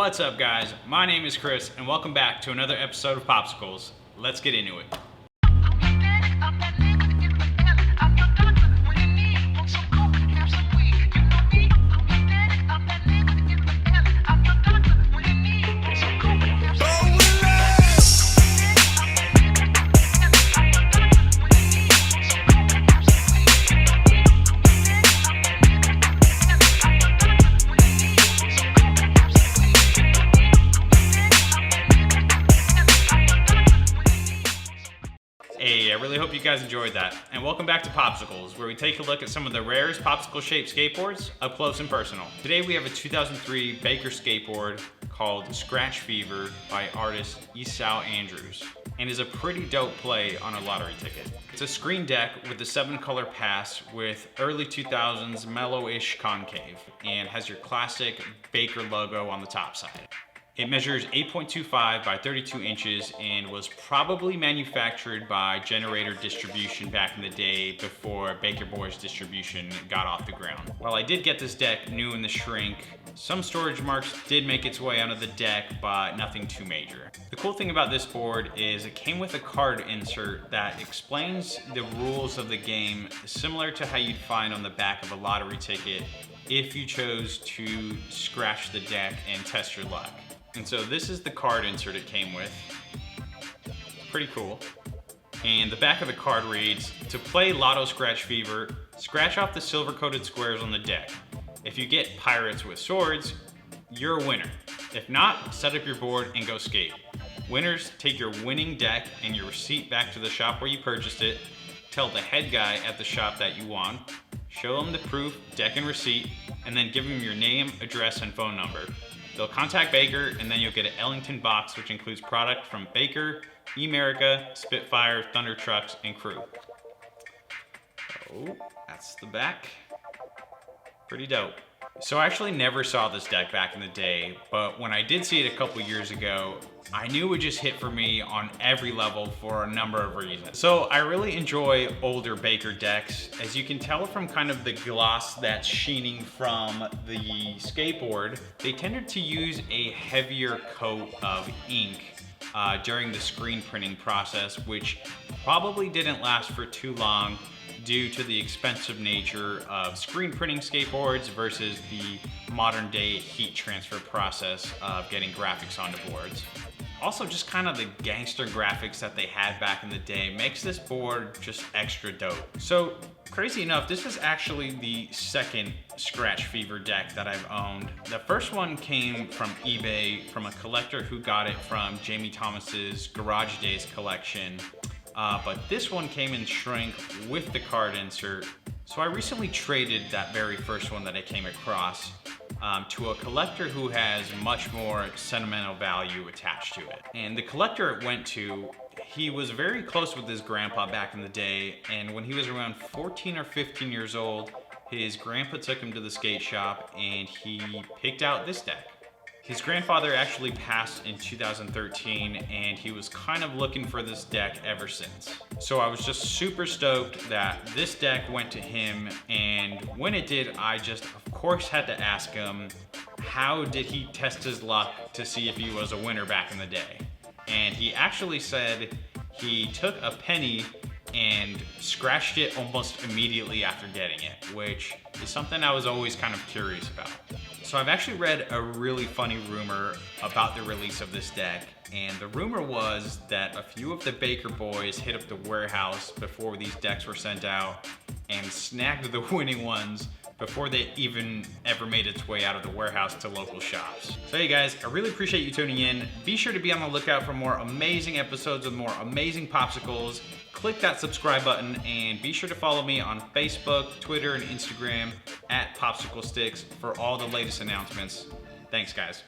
What's up, guys? My name is Chris, and welcome back to another episode of Popsicles. Let's get into it. Hey, I really hope you guys enjoyed that. And welcome back to Popsicles, where we take a look at some of the rarest popsicle-shaped skateboards up close and personal. Today we have a 2003 Baker skateboard called Scratch Fever by artist Esau Andrews, and is a pretty dope play on a lottery ticket. It's a screen deck with a 7-color pass with early 2000s mellow-ish concave, and has your classic Baker logo on the top side. It measures 8.25 by 32 inches and was probably manufactured by Generator Distribution back in the day before Baker Boys Distribution got off the ground. While I did get this deck new in the shrink, some storage marks did make its way onto the deck, but nothing too major. The cool thing about this board is it came with a card insert that explains the rules of the game, similar to how you'd find on the back of a lottery ticket if you chose to scratch the deck and test your luck. And so this is the card insert it came with. Pretty cool. And the back of the card reads, to play Lotto Scratch Fever, scratch off the silver-coated squares on the deck. If you get pirates with swords, you're a winner. If not, set up your board and go skate. Winners take your winning deck and your receipt back to the shop where you purchased it, tell the head guy at the shop that you won, show them the proof, deck and receipt, and then give them your name, address, and phone number. They'll contact Baker, and then you'll get an Ellington box, which includes product from Baker, E-America, Spitfire, Thunder Trucks, and Crew. Oh, that's the back. Pretty dope. So I actually never saw this deck back in the day, but when I did see it a couple years ago, I knew it would just hit for me on every level for a number of reasons. So I really enjoy older Baker decks. As you can tell from kind of the gloss that's sheening from the skateboard, they tended to use a heavier coat of ink during the screen printing process, which probably didn't last for too long due to the expensive nature of screen printing skateboards versus the modern day heat transfer process of getting graphics onto boards. Also, just kind of the gangster graphics that they had back in the day makes this board just extra dope. So, crazy enough, this is actually the second Scratch Fever deck that I've owned. The first one came from eBay from a collector who got it from Jamie Thomas's Garage Days collection. But this one came in shrink with the card insert. So I recently traded that very first one that I came across to a collector who has much more sentimental value attached to it. And the collector it went to, he was very close with his grandpa back in the day, and when he was around 14 or 15 years old, his grandpa took him to the skate shop and he picked out this deck. His grandfather actually passed in 2013, and he was kind of looking for this deck ever since. So I was just super stoked that this deck went to him, and when it did, I just, of course, had to ask him, how did he test his luck to see if he was a winner back in the day? And he actually said he took a penny and scratched it almost immediately after getting it, which is something I was always kind of curious about. So I've actually read a really funny rumor about the release of this deck, and the rumor was that a few of the Baker boys hit up the warehouse before these decks were sent out and snagged the winning ones before they even ever made its way out of the warehouse to local shops. So hey guys, I really appreciate you tuning in. Be sure to be on the lookout for more amazing episodes with more amazing popsicles. Click that subscribe button, and be sure to follow me on Facebook, Twitter, and Instagram at Popsicle Sticks for all the latest announcements. Thanks guys.